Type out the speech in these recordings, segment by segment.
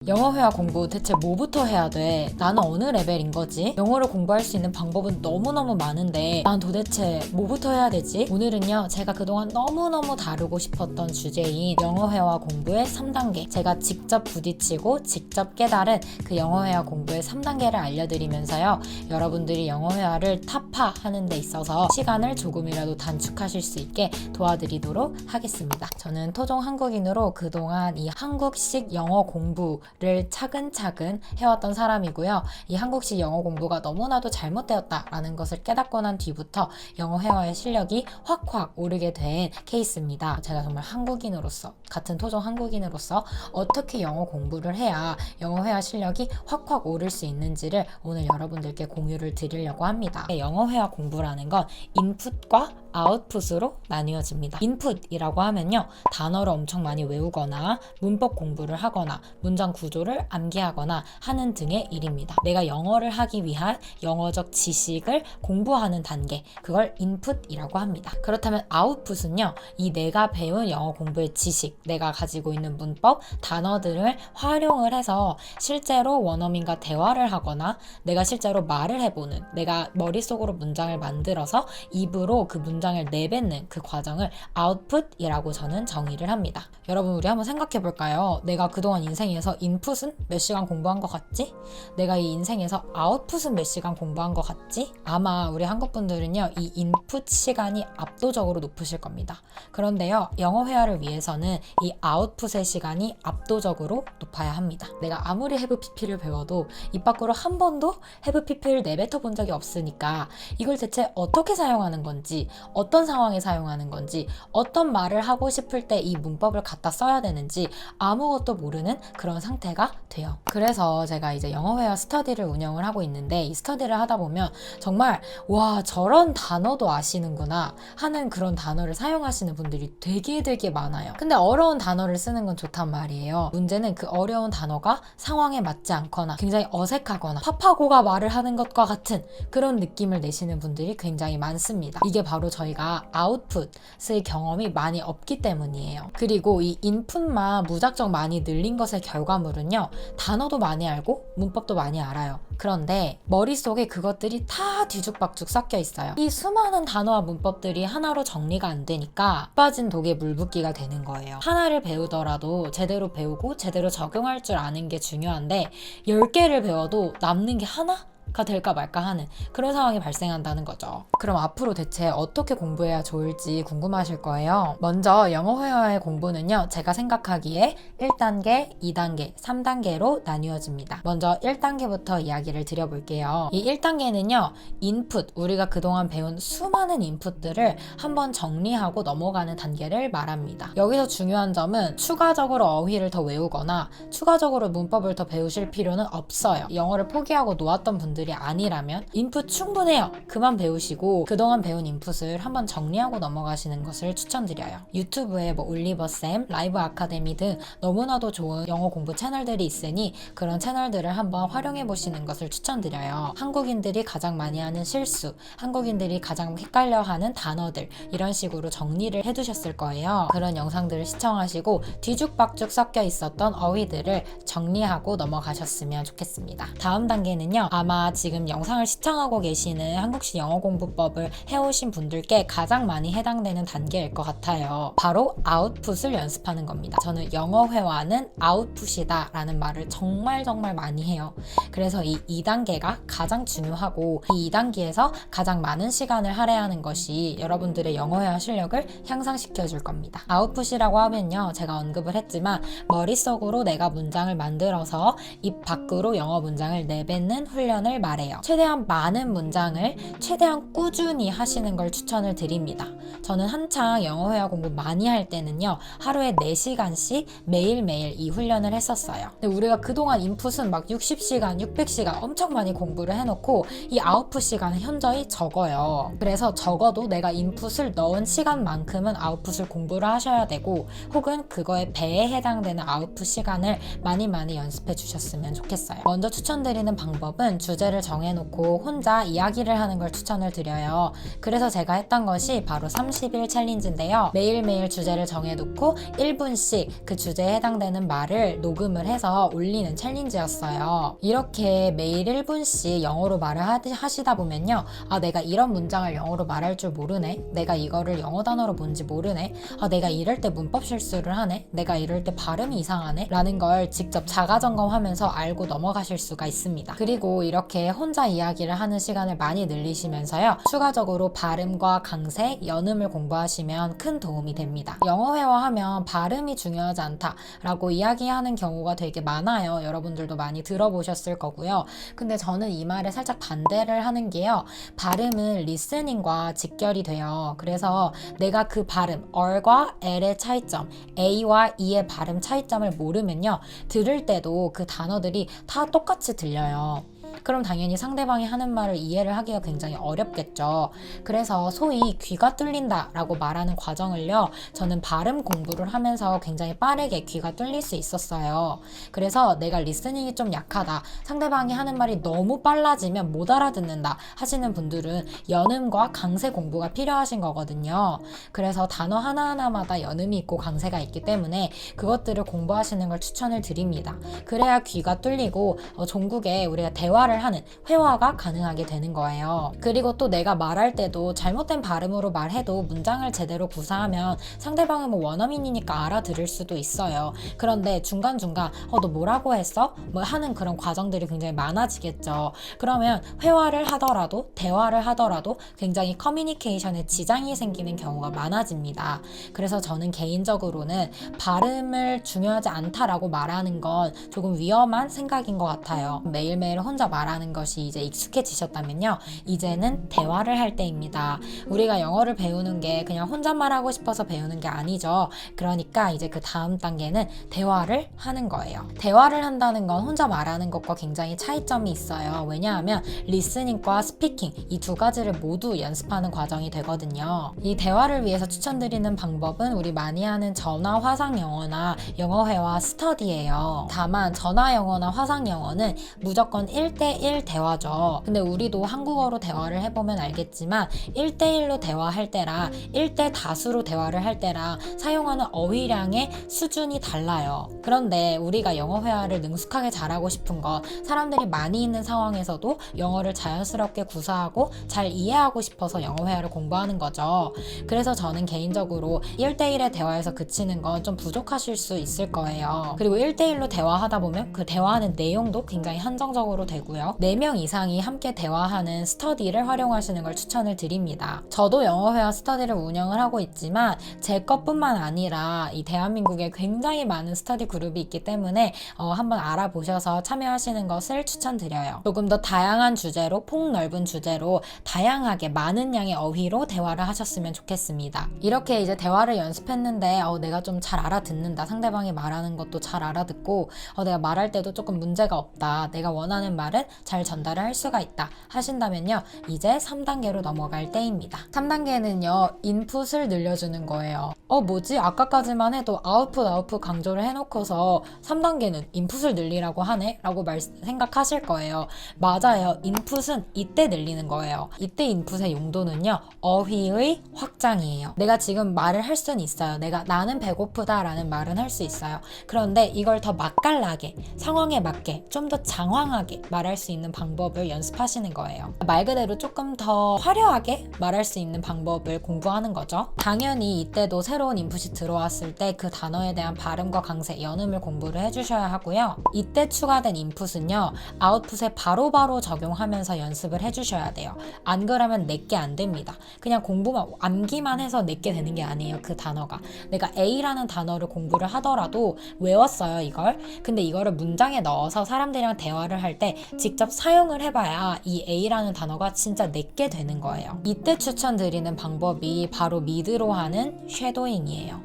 영어 회화 공부 대체 뭐부터 해야 돼? 나는 어느 레벨인 거지? 영어를 공부할 수 있는 방법은 너무너무 많은데 난 도대체 뭐부터 해야 되지? 오늘은요, 제가 그동안 너무너무 다루고 싶었던 주제인 영어 회화 공부의 3단계, 제가 직접 부딪히고 직접 깨달은 그 영어 회화 공부의 3단계를 알려드리면서요, 여러분들이 영어 회화를 타파하는 데 있어서 시간을 조금이라도 단축하실 수 있게 도와드리도록 하겠습니다. 저는 토종 한국인으로 그동안 이 한국식 영어 공부를 차근차근 해왔던 사람이고요. 이 한국식 영어 공부가 너무나도 잘못되었다라는 것을 깨닫고 난 뒤부터 영어 회화의 실력이 확확 오르게 된 케이스입니다. 제가 정말 한국인으로서, 같은 토종 한국인으로서 어떻게 영어 공부를 해야 영어 회화 실력이 확확 오를 수 있는지를 오늘 여러분들께 공유를 드리려고 합니다. 영어 회화 공부라는 건 인풋과 아웃풋으로 나뉘어집니다. 인풋이라고 하면요, 단어를 엄청 많이 외우거나 문법 공부를 하거나 문장 구조를 암기하거나 하는 등의 일입니다. 내가 영어를 하기 위한 영어적 지식을 공부하는 단계, 그걸 인풋이라고 합니다. 그렇다면 아웃풋은요, 이 내가 배운 영어 공부의 지식, 내가 가지고 있는 문법, 단어들을 활용을 해서 실제로 원어민과 대화를 하거나 내가 실제로 말을 해보는, 내가 머릿속으로 문장을 만들어서 입으로 그 문장을 내뱉는 그 과정을 아웃풋이라고 저는 정의를 합니다. 여러분, 우리 한번 생각해 볼까요? 내가 그동안 인생에서 인풋은 몇 시간 공부한 것 같지? 내가 이 인생에서 아웃풋은 몇 시간 공부한 것 같지? 아마 우리 한국 분들은요, 이 인풋 시간이 압도적으로 높으실 겁니다. 그런데요, 영어 회화를 위해서는 이 아웃풋의 시간이 압도적으로 높아야 합니다. 내가 아무리 have pp를 배워도 입 밖으로 한 번도 have pp를 내뱉어 본 적이 없으니까 이걸 대체 어떻게 사용하는 건지, 어떤 상황에 사용하는 건지, 어떤 말을 하고 싶을 때 이 문법을 갖다 써야 되는지 아무것도 모르는 그런 상태가 돼요. 그래서 제가 이제 영어 회화 스터디를 운영을 하고 있는데, 이 스터디를 하다 보면 정말 와, 저런 단어도 아시는구나 하는 그런 단어를 사용하시는 분들이 되게 많아요. 근데 어려운 단어를 쓰는 건 좋단 말이에요. 문제는 그 어려운 단어가 상황에 맞지 않거나 굉장히 어색하거나 파파고가 말을 하는 것과 같은 그런 느낌을 내시는 분들이 굉장히 많습니다. 이게 바로 저희가 아웃풋의 경험이 많이 없기 때문이에요. 그리고 이 인풋만 무작정 많이 늘린 것의 결과물은요, 단어도 많이 알고 문법도 많이 알아요. 그런데 머릿속에 그것들이 다 뒤죽박죽 섞여 있어요. 이 수많은 단어와 문법들이 하나로 정리가 안 되니까 빠진 독에 물 붓기가 되는 거예요. 하나를 배우더라도 제대로 배우고 제대로 적용할 줄 아는 게 중요한데 10개를 배워도 남는 게 하나? 가 될까 말까 하는 그런 상황이 발생한다는 거죠. 그럼 앞으로 대체 어떻게 공부해야 좋을지 궁금하실 거예요. 먼저 영어 회화의 공부는요, 제가 생각하기에 1단계, 2단계, 3단계로 나뉘어집니다. 먼저 1단계부터 이야기를 드려볼게요. 이 1단계는요, 인풋, 우리가 그동안 배운 수많은 인풋들을 한번 정리하고 넘어가는 단계를 말합니다. 여기서 중요한 점은 추가적으로 어휘를 더 외우거나 추가적으로 문법을 더 배우실 필요는 없어요. 영어를 포기하고 놓았던 분들이 아니라면 인풋 충분해요. 그만 배우시고 그동안 배운 인풋을 한번 정리하고 넘어가시는 것을 추천드려요. 유튜브에 올리버쌤, 라이브 아카데미 등 너무나도 좋은 영어 공부 채널들이 있으니 그런 채널들을 한번 활용해 보시는 것을 추천드려요. 한국인들이 가장 많이 하는 실수, 한국인들이 가장 헷갈려하는 단어들, 이런 식으로 정리를 해두셨을 거예요. 그런 영상들을 시청하시고 뒤죽박죽 섞여 있었던 어휘들을 정리하고 넘어가셨으면 좋겠습니다. 다음 단계는요, 아마 지금 영상을 시청하고 계시는 한국식 영어 공부법을 해오신 분들께 가장 많이 해당되는 단계일 것 같아요. 바로 아웃풋을 연습하는 겁니다. 저는 영어 회화는 아웃풋이다 라는 말을 정말 많이 해요. 그래서 이 2단계가 가장 중요하고 이 2단계에서 가장 많은 시간을 할애하는 것이 여러분들의 영어 회화 실력을 향상시켜 줄 겁니다. 아웃풋이라고 하면요, 제가 언급을 했지만 머릿속으로 내가 문장을 만들어서 입 밖으로 영어 문장을 내뱉는 훈련을 말해요. 최대한 많은 문장을 최대한 꾸준히 하시는 걸 추천을 드립니다. 저는 한창 영어 회화 공부 많이 할 때는요, 하루에 4시간씩 매일매일 이 훈련을 했었어요. 근데 우리가 그동안 인풋은 막 60시간, 600시간 엄청 많이 공부를 해놓고 이 아웃풋 시간은 현저히 적어요. 그래서 적어도 내가 인풋을 넣은 시간만큼은 아웃풋을 공부를 하셔야 되고, 혹은 그거의 배에 해당되는 아웃풋 시간을 많이 연습해 주셨으면 좋겠어요. 먼저 추천드리는 방법은 주제 주제를 정해놓고 혼자 이야기를 하는 걸 추천을 드려요. 그래서 제가 했던 것이 바로 30일 챌린지인데요. 매일매일 주제를 정해놓고 1분씩 그 주제에 해당되는 말을 녹음을 해서 올리는 챌린지였어요. 이렇게 매일 1분씩 영어로 말을 하시다 보면요. 아, 내가 이런 문장을 영어로 말할 줄 모르네. 내가 이거를 영어 단어로 뭔지 모르네. 아, 내가 이럴 때 문법 실수를 하네. 내가 이럴 때 발음이 이상하네. 라는 걸 직접 자가점검하면서 알고 넘어가실 수가 있습니다. 그리고 이렇게 혼자 이야기를 하는 시간을 많이 늘리시면서요. 추가적으로 발음과 강세, 연음을 공부하시면 큰 도움이 됩니다. 영어 회화하면 발음이 중요하지 않다라고 이야기하는 경우가 되게 많아요. 여러분들도 많이 들어보셨을 거고요. 근데 저는 이 말에 살짝 반대를 하는 게요. 발음은 리스닝과 직결이 돼요. 그래서 내가 그 발음, R과 L의 차이점, A와 E의 발음 차이점을 모르면요. 들을 때도 그 단어들이 다 똑같이 들려요. 그럼 당연히 상대방이 하는 말을 이해를 하기가 굉장히 어렵겠죠. 그래서 소위 귀가 뚫린다 라고 말하는 과정을요, 저는 발음 공부를 하면서 굉장히 빠르게 귀가 뚫릴 수 있었어요. 그래서 내가 리스닝이 좀 약하다, 상대방이 하는 말이 너무 빨라지면 못 알아듣는다 하시는 분들은 연음과 강세 공부가 필요하신 거거든요. 그래서 단어 하나하나마다 연음이 있고 강세가 있기 때문에 그것들을 공부하시는 걸 추천을 드립니다. 그래야 귀가 뚫리고 종국에 우리가 대화를 하는 회화가 가능하게 되는 거예요. 그리고 또 내가 말할 때도 잘못된 발음으로 말해도 문장을 제대로 구사하면 상대방은 뭐 원어민이니까 알아들을 수도 있어요. 그런데 중간중간 너 뭐라고 했어? 뭐 하는 그런 과정들이 굉장히 많아지겠죠. 그러면 회화를 하더라도 대화를 하더라도 굉장히 커뮤니케이션에 지장이 생기는 경우가 많아집니다. 그래서 저는 개인적으로는 발음을 중요하지 않다라고 말하는 건 조금 위험한 생각인 것 같아요. 매일매일 혼자 말하는 것이 이제 익숙해지셨다면요. 이제는 대화를 할 때입니다. 우리가 영어를 배우는 게 그냥 혼잣말하고 싶어서 배우는 게 아니죠. 그러니까 이제 그 다음 단계는 대화를 하는 거예요. 대화를 한다는 건 혼자 말하는 것과 굉장히 차이점이 있어요. 왜냐하면 리스닝과 스피킹 이 두 가지를 모두 연습하는 과정이 되거든요. 이 대화를 위해서 추천드리는 방법은 우리 많이 하는 전화 화상 영어나 영어 회화 스터디예요. 다만 전화 영어나 화상 영어는 무조건 1대1 대화죠. 근데 우리도 한국어로 대화를 해보면 알겠지만 1대1로 대화할 때랑 1대 다수로 대화를 할 때랑 사용하는 어휘량의 수준이 달라요. 그런데 우리가 영어 회화를 능숙하게 잘하고 싶은 건 사람들이 많이 있는 상황에서도 영어를 자연스럽게 구사하고 잘 이해하고 싶어서 영어 회화를 공부하는 거죠. 그래서 저는 개인적으로 1대1의 대화에서 그치는 건 좀 부족하실 수 있을 거예요. 그리고 1대1로 대화하다 보면 그 대화하는 내용도 굉장히 한정적으로 되고요. 4명 이상이 함께 대화하는 스터디를 활용하시는 걸 추천을 드립니다. 저도 영어 회화 스터디를 운영을 하고 있지만 제 것뿐만 아니라 이 대한민국에 굉장히 많은 스터디 그룹이 있기 때문에 한번 알아보셔서 참여하시는 것을 추천드려요. 조금 더 다양한 주제로, 폭넓은 주제로 다양하게 많은 양의 어휘로 대화를 하셨으면 좋겠습니다. 이렇게 이제 대화를 연습했는데 내가 좀 잘 알아듣는다, 상대방이 말하는 것도 잘 알아듣고 내가 말할 때도 조금 문제가 없다, 내가 원하는 말은 잘 전달을 할 수가 있다 하신다면요, 이제 3단계로 넘어갈 때입니다. 3단계는요, 인풋을 늘려주는 거예요. 뭐지? 아까까지만 해도 아웃풋 강조를 해놓고서 3단계는 인풋을 늘리라고 하네? 라고 생각하실 거예요. 맞아요. 인풋은 이때 늘리는 거예요. 이때 인풋의 용도는요, 어휘의 확장이에요. 내가 지금 말을 할 수는 있어요. 나는 배고프다 라는 말은 할 수 있어요. 그런데 이걸 더 맛깔나게, 상황에 맞게 좀 더 장황하게 말할 수 있는 방법을 연습하시는 거예요. 말 그대로 조금 더 화려하게 말할 수 있는 방법을 공부하는 거죠. 당연히 이때도 새로운 인풋이 들어왔을 때 그 단어에 대한 발음과 강세, 연음을 공부를 해주셔야 하고요. 이때 추가된 인풋은요, 아웃풋에 바로바로 적용하면서 연습을 해주셔야 돼요. 안 그러면 내게 안 됩니다. 그냥 공부만, 암기만 해서 내게 되는 게 아니에요. 그 단어가. 내가 A라는 단어를 공부를 하더라도 외웠어요, 이걸. 근데 이거를 문장에 넣어서 사람들이랑 대화를 할 때 직접 사용을 해봐야 이 A라는 단어가 진짜 내게 되는 거예요. 이때 추천드리는 방법이 바로 미드로 하는 쉐도잉이에요.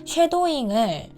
쉐도잉을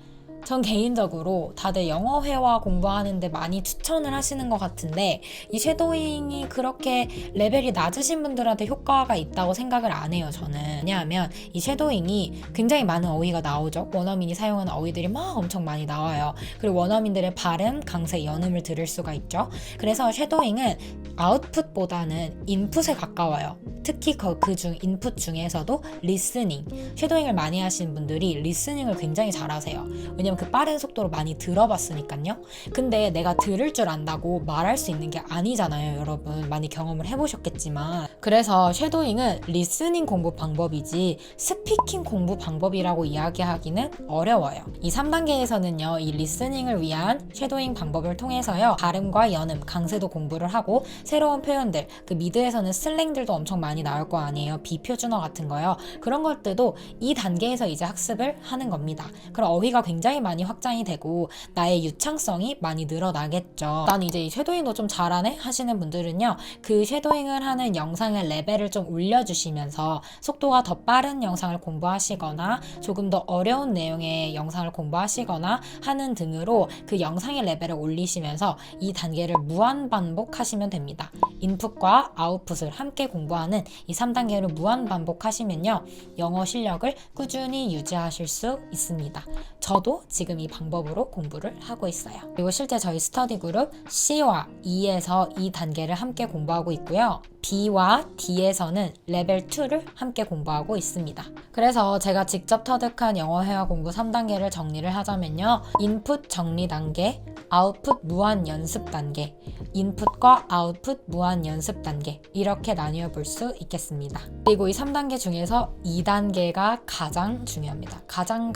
전 개인적으로 다들 영어 회화 공부하는데 많이 추천을 하시는 것 같은데 이 쉐도잉이 그렇게 레벨이 낮으신 분들한테 효과가 있다고 생각을 안 해요. 저는. 왜냐하면 이 쉐도잉이 굉장히 많은 어휘가 나오죠. 원어민이 사용하는 어휘들이 막 엄청 많이 나와요. 그리고 원어민들의 발음, 강세, 연음을 들을 수가 있죠. 그래서 쉐도잉은 아웃풋보다는 인풋에 가까워요. 특히 그중 인풋 중에서도 리스닝, 쉐도잉을 많이 하시는 분들이 리스닝을 굉장히 잘하세요. 왜냐면 그 빠른 속도로 많이 들어봤으니까요. 근데 내가 들을 줄 안다고 말할 수 있는 게 아니잖아요, 여러분. 많이 경험을 해보셨겠지만. 그래서 쉐도잉은 리스닝 공부 방법이지 스피킹 공부 방법이라고 이야기하기는 어려워요. 이 3단계에서는요, 이 리스닝을 위한 쉐도잉 방법을 통해서요, 발음과 연음, 강세도 공부를 하고 새로운 표현들, 그 미드에서는 슬랭들도 엄청 많이 나올 거 아니에요. 비표준어 같은 거요. 그런 것들도 이 단계에서 이제 학습을 하는 겁니다. 그럼 어휘가 굉장히 많이 확장이 되고 나의 유창성이 많이 늘어나겠죠. 난 이제 이 쉐도잉도 좀 잘하네 하시는 분들은요, 그 쉐도잉을 하는 영상의 레벨을 좀 올려주시면서 속도가 더 빠른 영상을 공부하시거나 조금 더 어려운 내용의 영상을 공부하시거나 하는 등으로 그 영상의 레벨을 올리시면서 이 단계를 무한 반복하시면 됩니다. 인풋과 아웃풋을 함께 공부하는 이 3단계를 무한 반복하시면요, 영어 실력을 꾸준히 유지하실 수 있습니다. 저도 지금 이 방법으로 공부를 하고 있어요. 그리고 실제 저희 스터디 그룹 C와 E에서 이 단계를 함께 공부하고 있고요. B와 D에서는 레벨 2를 함께 공부하고 있습니다. 그래서 제가 직접 터득한 영어 회화 공부 3단계를 정리를 하자면요. 인풋 정리 단계, 아웃풋 무한 연습 단계, 인풋과 아웃풋 무한 연습 단계, 이렇게 나뉘어 볼 수 있겠습니다. 그리고 이 3단계 중에서 2단계가 가장 중요합니다. 가장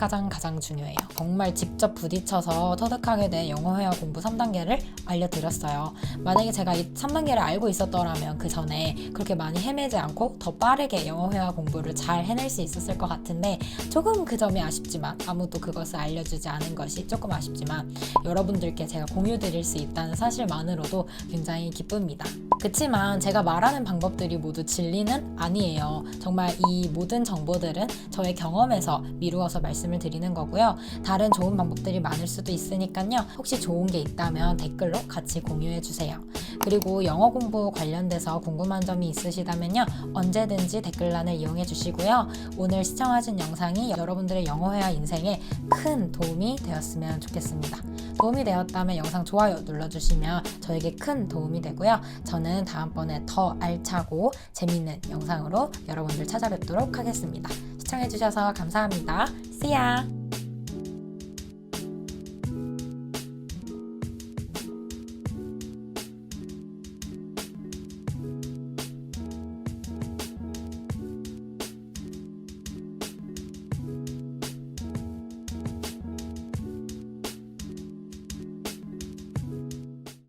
중요해요. 정말 직접 부딪혀서 터득하게 된 영어 회화 공부 3단계를 알려드렸어요. 만약에 제가 이 3단계를 알고 있었더라면 그 전에 그렇게 많이 헤매지 않고 더 빠르게 영어 회화 공부를 잘 해낼 수 있었을 것 같은데, 조금 그 점이 아쉽지만, 아무도 그것을 알려주지 않은 것이 조금 아쉽지만 여러분들께 제가 공유 드릴 수 있다는 사실만으로도 굉장히 기쁩니다. 그치만 제가 말하는 방법들이 모두 진리는 아니에요. 정말 이 모든 정보들은 저의 경험에서 미루어서 말씀을 드리는 거고요. 다른 좋은 방법들이 많을 수도 있으니까요. 혹시 좋은 게 있다면 댓글로 같이 공유해 주세요. 그리고 영어 공부 관련돼서 궁금한 점이 있으시다면요, 언제든지 댓글란을 이용해 주시고요. 오늘 시청하신 영상이 여러분들의 영어 회화 인생에 큰 도움이 되었으면 좋겠습니다. 도움이 되었다면 영상 좋아요 눌러주시면 저에게 큰 도움이 되고요. 저는 다음번에 더 알차고 재밌는 영상으로 여러분들 찾아뵙도록 하겠습니다. 시청해주셔서 감사합니다. See ya!